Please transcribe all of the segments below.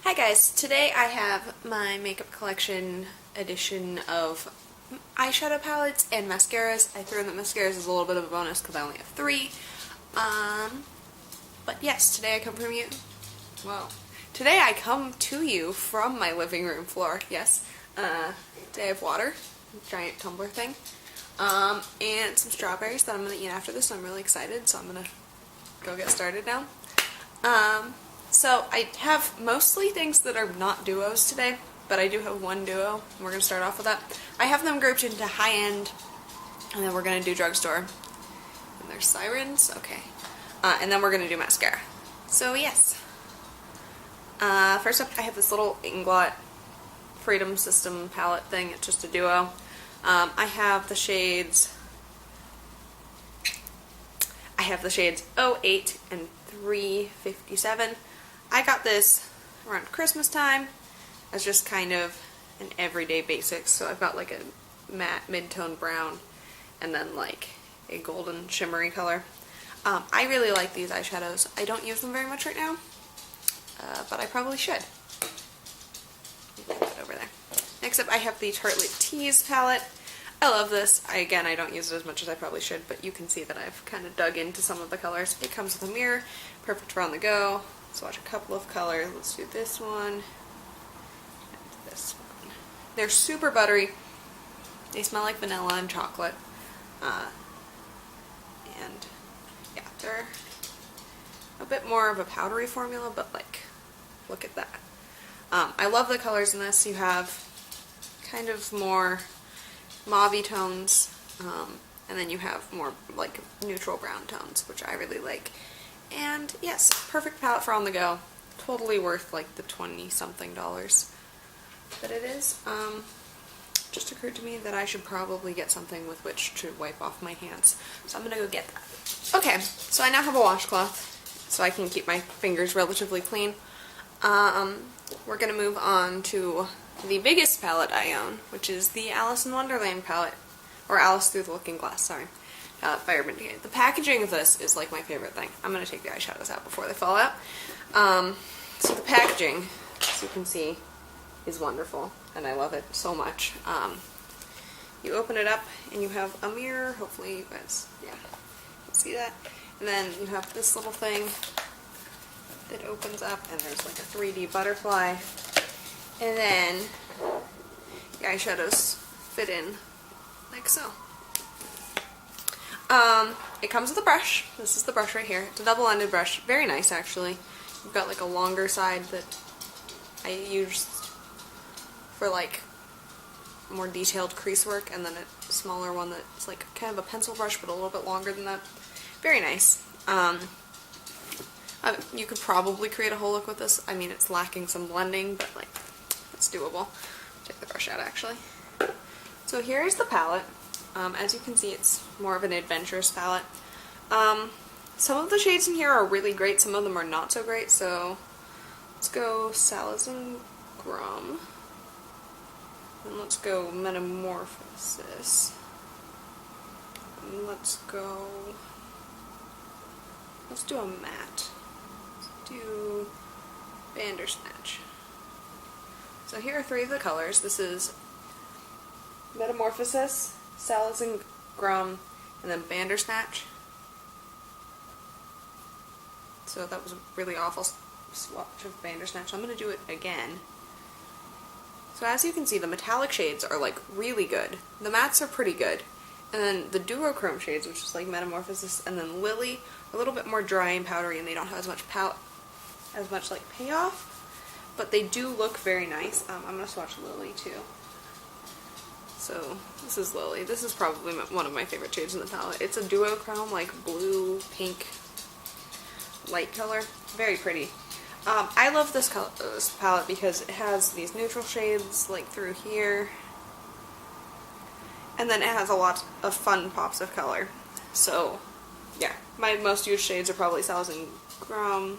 Hi guys, today I have my makeup collection edition of eyeshadow palettes and mascaras. I threw in the mascaras as a little bit of a bonus because I only have 3. But yes, today I come from you. Well, today I come to you from my living room floor. Yes, today I have water, giant tumbler thing, and some strawberries that I'm gonna eat after this. I'm really excited, so I'm gonna go get started now. So I have mostly things that are not duos today, but I do have one duo, and we're going to start off with that. I have them grouped into high-end, and then we're going to do drugstore. And there's sirens, okay. And then we're going to do mascara. So yes. First up, I have this little Inglot Freedom System palette thing. It's just a duo. I have the shades 08 and 357. I got this around Christmas time as just kind of an everyday basics. So I've got like a matte mid-tone brown and then like a golden shimmery color. I really like these eyeshadows. I don't use them very much right now, but I probably should. Put that over there. Next up I have the Tartelette Tease palette. I love this. I don't use it as much as I probably should, but you can see that I've kind of dug into some of the colors. It comes with a mirror, perfect for on the go. Swatch a couple of colors. Let's do this one and this one. They're super buttery. They smell like vanilla and chocolate. And yeah, they're a bit more of a powdery formula, but like, look at that. I love the colors in this. You have kind of more mauve tones, and then you have more like neutral brown tones, which I really like. And yes, perfect palette for on the go. Totally worth like the $20-something that it is. Just occurred to me that I should probably get something with which to wipe off my hands, so I'm gonna go get that. Okay, so I now have a washcloth, so I can keep my fingers relatively clean. We're gonna move on to the biggest palette I own, which is the Alice in Wonderland palette, or Alice Through the Looking Glass, sorry. Fire Vindicated. The packaging of this is like my favorite thing. I'm going to take the eyeshadows out before they fall out. So the packaging, as you can see, is wonderful, and I love it so much. You open it up, and you have a mirror. Hopefully you guys, can see that. And then you have this little thing that opens up, and there's like a 3D butterfly. And then the eyeshadows fit in like so. It comes with a brush. This is the brush right here. It's a double-ended brush. Very nice, actually. You've got like a longer side that I use for like more detailed crease work, and then a smaller one that's like kind of a pencil brush, but a little bit longer than that. Very nice. You could probably create a whole look with this. I mean, it's lacking some blending, but like, it's doable. Take the brush out, actually. So here's the palette. As you can see, it's more of an adventurous palette. Some of the shades in here are really great, some of them are not so great, so let's go Salazar Grum, and let's go Metamorphosis, and let's do a matte. Let's do Bandersnatch. So here are 3 of the colors. This is Metamorphosis, Salazar Grum, and then Bandersnatch. So that was a really awful swatch of Bandersnatch. I'm going to do it again. So as you can see, the metallic shades are like really good. The mattes are pretty good. And then the duochrome shades, which is like Metamorphosis and then Lily, are a little bit more dry and powdery, and they don't have as much like payoff. But they do look very nice. I'm going to swatch Lily too. So this is Lily. This is probably one of my favorite shades in the palette. It's a duochrome, like blue, pink, light color. Very pretty. I love this palette because it has these neutral shades like through here, and then it has a lot of fun pops of color. So yeah, my most used shades are probably Salazar Grum,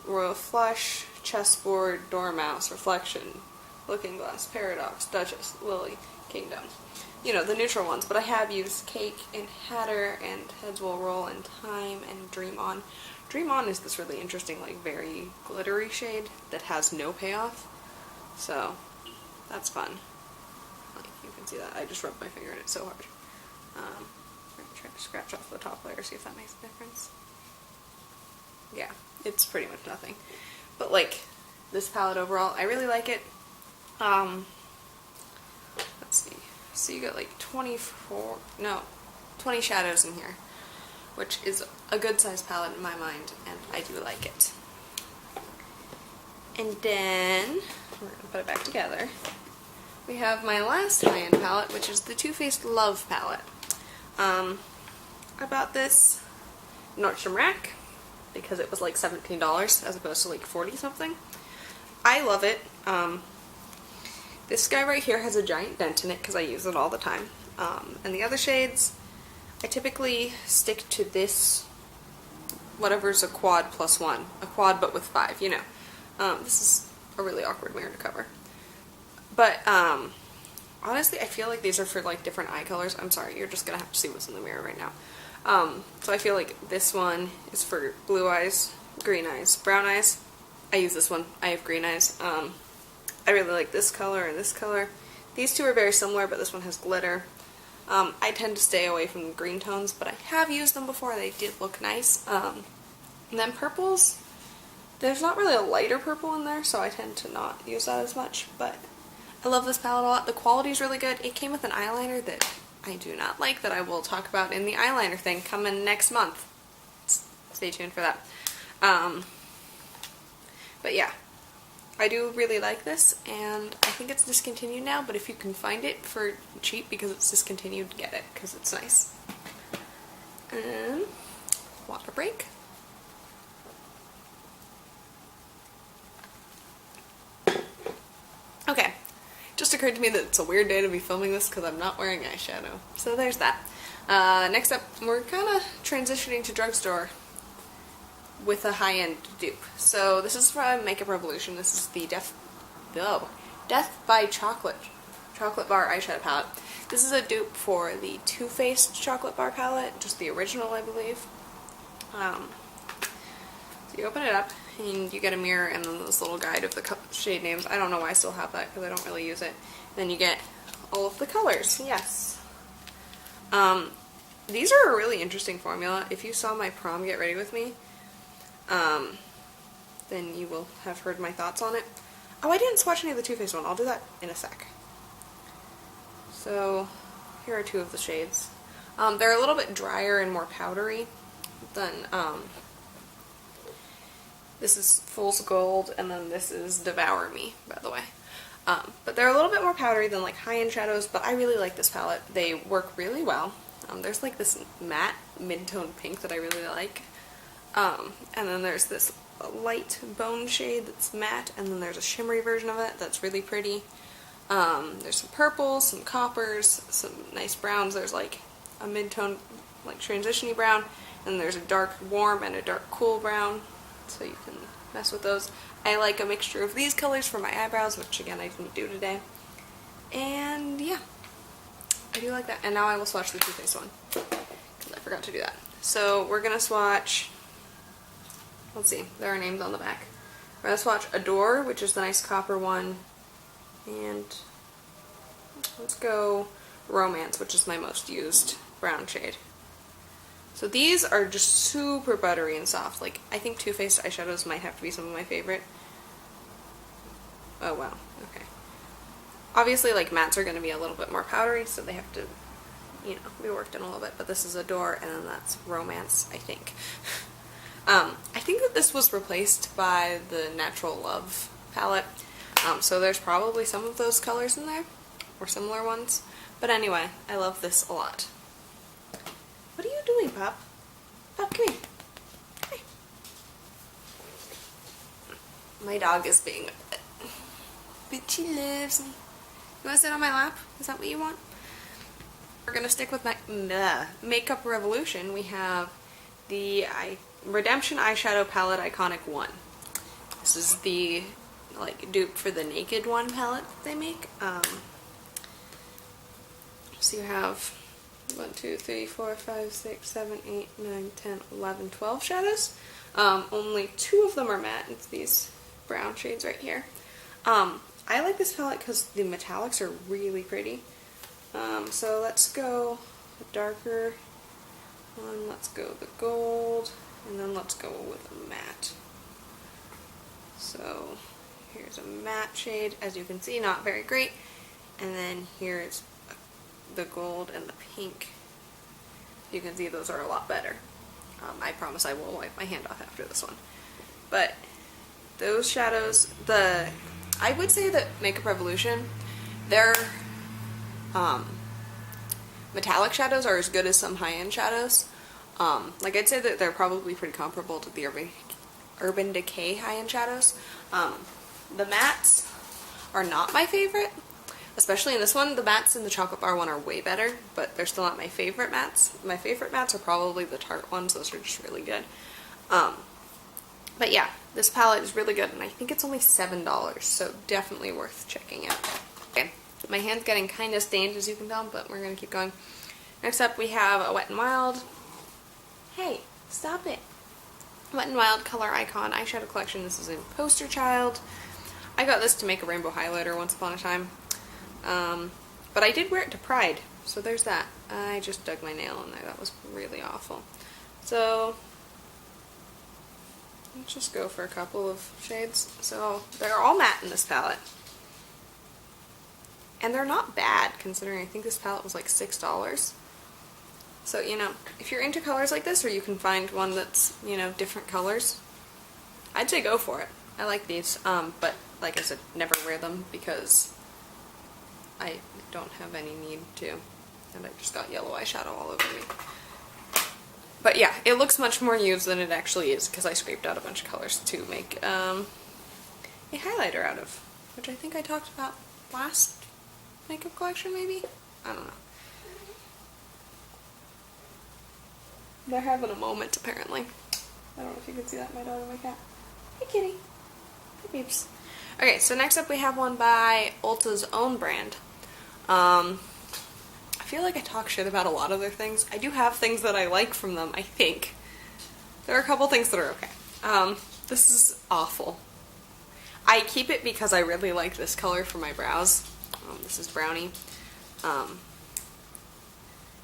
Royal Flush, Chessboard, Dormouse, Reflection, Looking Glass, Paradox, Duchess, Lily, Kingdom. You know, the neutral ones, but I have used Cake and Hatter and Heads Will Roll and Time and Dream On Dream On is this really interesting, like very glittery shade that has no payoff. So that's fun. Like you can see that. I just rubbed my finger in it so hard. I'm trying to scratch off the top layer, see if that makes a difference. Yeah, it's pretty much nothing. But like this palette overall, I really like it. Let's see. So you got like 20 shadows in here, which is a good size palette in my mind, and I do like it. And then we're going to put it back together. We have my last high-end palette, which is the Too Faced Love palette. I bought this Nordstrom Rack because it was like $17 as opposed to like 40 something. I love it. This guy right here has a giant dent in it because I use it all the time. And the other shades, I typically stick to this, whatever's a quad plus one. A quad but with 5, you know. This is a really awkward mirror to cover. But, honestly, I feel like these are for, like, different eye colors. I'm sorry, you're just gonna have to see what's in the mirror right now. So I feel like this one is for blue eyes, green eyes, brown eyes. I use this one. I have green eyes. I really like this color and this color. These two are very similar, but this one has glitter. I tend to stay away from the green tones, but I have used them before. They did look nice. And then purples, there's not really a lighter purple in there, so I tend to not use that as much, but I love this palette a lot. The quality is really good. It came with an eyeliner that I do not like, that I will talk about in the eyeliner thing coming next month. Stay tuned for that. But yeah, I do really like this, and I think it's discontinued now, but if you can find it for cheap because it's discontinued, get it, because it's nice. And water break. Okay, just occurred to me that it's a weird day to be filming this because I'm not wearing eyeshadow. So there's that. Next up, we're kind of transitioning to drugstore with a high-end dupe. So this is from Makeup Revolution. This is the Death by Chocolate Bar eyeshadow palette. This is a dupe for the Too Faced Chocolate Bar palette, just the original, I believe. So you open it up, and you get a mirror and then this little guide of the shade names. I don't know why I still have that because I don't really use it. Then you get all of the colors. Yes. These are a really interesting formula. If you saw my prom Get Ready With Me, then you will have heard my thoughts on it. Oh, I didn't swatch any of the Too Faced one. I'll do that in a sec. So, here are two of the shades. They're a little bit drier and more powdery than, this is Fool's Gold, and then this is Devour Me, by the way. But they're a little bit more powdery than like high-end shadows, but I really like this palette. They work really well. There's like this matte mid-tone pink that I really like. And then there's this light bone shade that's matte, and then there's a shimmery version of it that's really pretty. There's some purples, some coppers, some nice browns. There's like a mid-tone, like transition-y brown, and there's a dark warm and a dark cool brown, so you can mess with those. I like a mixture of these colors for my eyebrows, which again I didn't do today. And yeah, I do like that. And now I will swatch the Too Faced one, because I forgot to do that. So we're going to swatch, let's see, there are names on the back. We're going to swatch Adore, which is the nice copper one, and let's go Romance, which is my most used brown shade. So these are just super buttery and soft. Like, I think Too Faced eyeshadows might have to be some of my favorite. Oh wow, okay. Obviously, like, mattes are going to be a little bit more powdery, so they have to, you know, be worked in a little bit. But this is Adore, and then that's Romance, I think. I think that this was replaced by the Natural Love palette. So there's probably some of those colors in there, or similar ones. But anyway, I love this a lot. What are you doing, Pop? Pop, come here. Hey. My dog is being a bit, but she loves me. You want to sit on my lap? Is that what you want? We're going to stick with my Makeup Revolution. We have the Redemption Eyeshadow Palette Iconic 1. This is the like dupe for the Naked One palette that they make. So you have 1, 2, 3, 4, 5, 6, 7, 8, 9, 10, 11, 12 shadows. Only 2 of them are matte. It's these brown shades right here. I like this palette because the metallics are really pretty. So let's go the darker one, let's go the gold, and then let's go with a matte. So here's a matte shade, as you can see, not very great. And then here's the gold and the pink. You can see those are a lot better. I promise I will wipe my hand off after this one. But those shadows, I would say that Makeup Revolution, their metallic shadows are as good as some high-end shadows. Like, I'd say that they're probably pretty comparable to the Urban Decay high-end shadows. The mattes are not my favorite, especially in this one. The mattes in the Chocolate Bar one are way better, but they're still not my favorite mattes. My favorite mattes are probably the Tarte ones. Those are just really good. But yeah, this palette is really good, and I think it's only $7, so definitely worth checking out. Okay, my hand's getting kind of stained, as you can tell, but we're going to keep going. Next up, we have a Wet n Wild. Hey, stop it. Wet n Wild Color Icon eyeshadow collection. This is in Poster Child. I got this to make a rainbow highlighter once upon a time. But I did wear it to Pride, so there's that. I just dug my nail in there. That was really awful. So let's just go for a couple of shades. So they're all matte in this palette. And they're not bad, considering I think this palette was like $6. So, you know, if you're into colors like this, or you can find one that's, you know, different colors, I'd say go for it. I like these, but like I said, never wear them because I don't have any need to. And I just got yellow eyeshadow all over me. But yeah, it looks much more used than it actually is because I scraped out a bunch of colors to make a highlighter out of, which I think I talked about last makeup collection, maybe? I don't know. They're having a moment, apparently. I don't know if you can see that, my dog and my cat. Hey, kitty. Hey, peeps. Okay, so next up we have one by Ulta's own brand. I feel like I talk shit about a lot of their things. I do have things that I like from them, I think. There are a couple things that are okay. This is awful. I keep it because I really like this color for my brows. This is Brownie.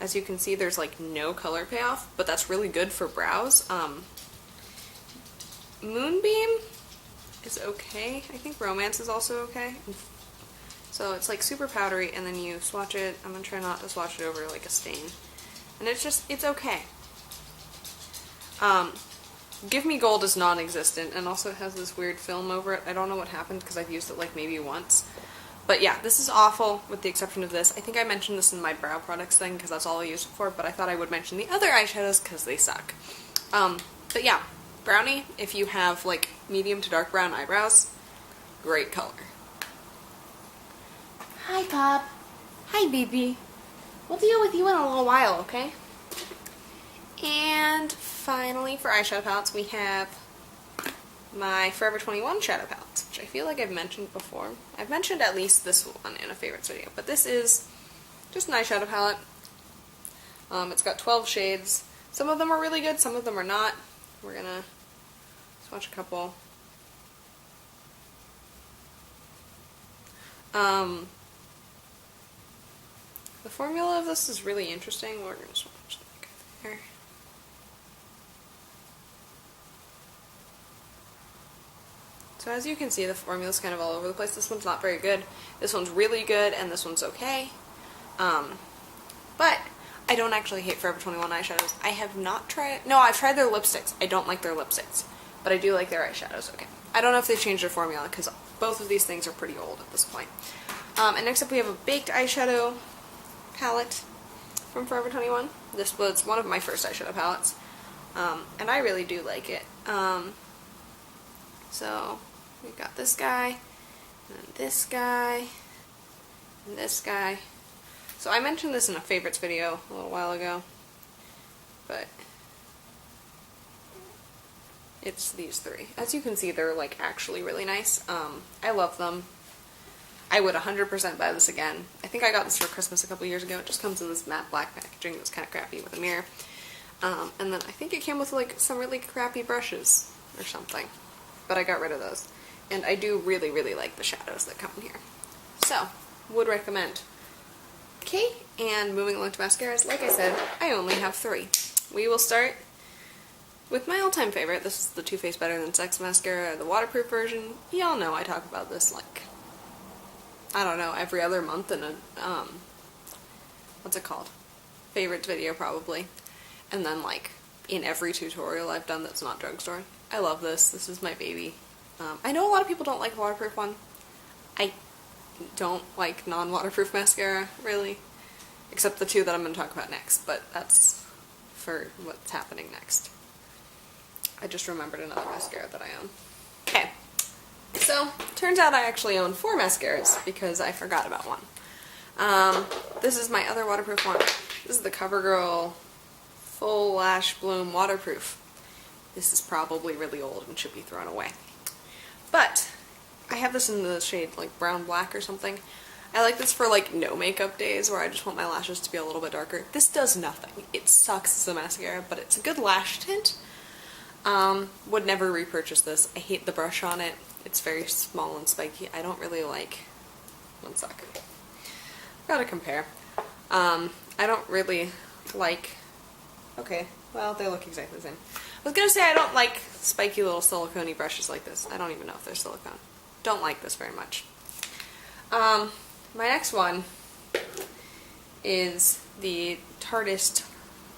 As you can see, there's like no color payoff, but that's really good for brows. Moonbeam is okay. I think Romance is also okay. So it's like super powdery, and then you swatch it. I'm gonna try not to swatch it over like a stain. And it's okay. Give Me Gold is non-existent, and also has this weird film over it. I don't know what happened because I've used it like maybe once. But yeah, this is awful with the exception of this. I think I mentioned this in my brow products thing because that's all I use it for, but I thought I would mention the other eyeshadows because they suck. But yeah, Brownie, if you have like medium to dark brown eyebrows, great color. Hi, Pop. Hi, BB. We'll deal with you in a little while, okay? And finally, for eyeshadow palettes, we have my Forever 21 shadow palettes, which I feel like I've mentioned before. I've mentioned at least this one in a favorites video, but this is just an eyeshadow palette. It's got 12 shades. Some of them are really good, some of them are not. We're gonna swatch a couple. The formula of this is really interesting. We're gonna swatch that there. So as you can see, the formula's kind of all over the place. This one's not very good. This one's really good, and this one's okay. But I don't actually hate Forever 21 eyeshadows. I have not tried... No, I've tried their lipsticks. I don't like their lipsticks. But I do like their eyeshadows. Okay. I don't know if they've changed their formula, because both of these things are pretty old at this point. And next up we have a baked eyeshadow palette from Forever 21. This was one of my first eyeshadow palettes. And I really do like it. So we've got this guy, and then this guy, and this guy. So I mentioned this in a favorites video a little while ago, but it's these three. As you can see, they're like actually really nice. I love them. I would 100% buy this again. I think I got this for Christmas a couple years ago. It just comes in this matte black packaging that's kind of crappy with a mirror. And then I think it came with like some really crappy brushes or something, but I got rid of those. And I do really, really like the shadows that come in here. So, would recommend. Okay, and moving along to mascaras, like I said, I only have 3. We will start with my all-time favorite. This is the Too Faced Better Than Sex mascara, the waterproof version. Y'all know I talk about this like, I don't know, every other month in a, what's it called? Favorites video probably. And then like in every tutorial I've done that's not drugstore. I love this. This is my baby. I know a lot of people don't like the waterproof one. I don't like non-waterproof mascara, really. Except the 2 that I'm going to talk about next, but that's for what's happening next. I just remembered another mascara that I own. Okay, so turns out I actually own 4 mascaras because I forgot about one. This is my other waterproof one. This is the CoverGirl Full Lash Bloom Waterproof. This is probably really old and should be thrown away. But I have this in the shade like brown black or something. I like this for like no makeup days where I just want my lashes to be a little bit darker. This does nothing. It sucks as a mascara, but it's a good lash tint. Would never repurchase this. I hate the brush on it. It's very small and spiky. I don't really like... One sec. Gotta compare. I don't really like... Okay, well, they look exactly the same. I was gonna say I don't like spiky little silicone-y brushes like this. I don't even know if they're silicone. Don't like this very much. My next one is the Tarteist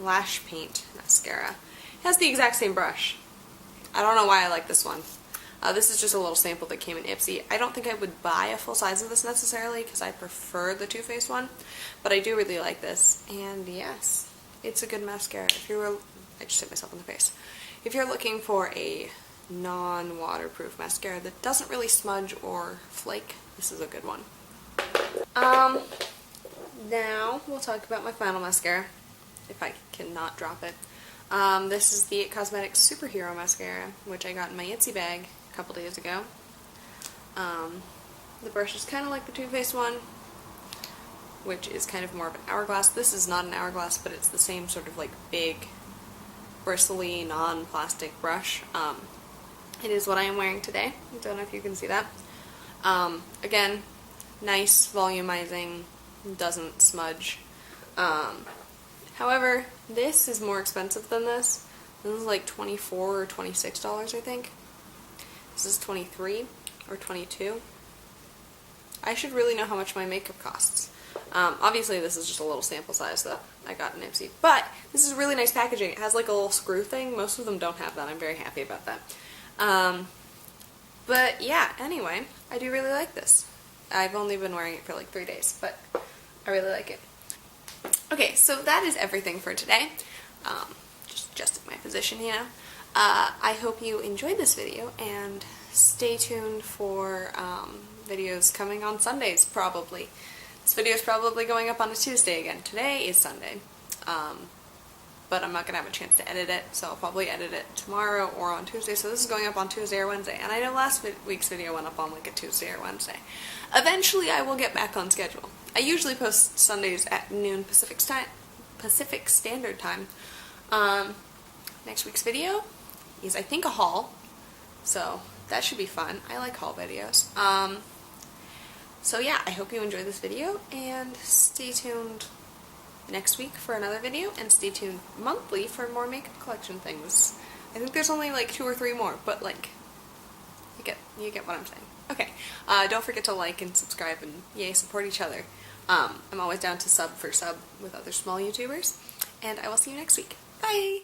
Lash Paint Mascara. It has the exact same brush. I don't know why I like this one. This is just a little sample that came in Ipsy. I don't think I would buy a full size of this necessarily because I prefer the Too Faced one, but I do really like this. And yes, it's a good mascara. If you were, I just hit myself in the face. If you're looking for a non-waterproof mascara that doesn't really smudge or flake, this is a good one. Now we'll talk about my final mascara, if I cannot drop it. This is the It Cosmetics Superhero Mascara, which I got in my Itsy bag a couple days ago. The brush is kind of like the Too Faced one, which is kind of more of an hourglass. This is not an hourglass, but it's the same sort of like big, bristly, non-plastic brush. It is what I am wearing today. I don't know if you can see that. Again, nice, volumizing, doesn't smudge. However, this is more expensive than this. This is like $24 or $26, I think. This is $23 or $22. I should really know how much my makeup costs. Obviously, this is just a little sample size that I got in Ipsy. But this is really nice packaging. It has like a little screw thing. Most of them don't have that. I'm very happy about that. But yeah, anyway, I do really like this. I've only been wearing it for like 3 days, but I really like it. Okay, so that is everything for today. Just adjusting my position, you know. I hope you enjoyed this video, and stay tuned for videos coming on Sundays, probably. This video is probably going up on a Tuesday again. Today is Sunday, but I'm not going to have a chance to edit it, so I'll probably edit it tomorrow or on Tuesday. So this is going up on Tuesday or Wednesday, and I know last week's video went up on like a Tuesday or Wednesday. Eventually I will get back on schedule. I usually post Sundays at noon Pacific Standard Time. Next week's video is, I think, a haul, so that should be fun. I like haul videos. So yeah, I hope you enjoyed this video, and stay tuned next week for another video, and stay tuned monthly for more makeup collection things. I think there's only like 2 or 3 more, but like, you get what I'm saying. Okay, don't forget to like and subscribe and yay, support each other. I'm always down to sub for sub with other small YouTubers, and I will see you next week. Bye!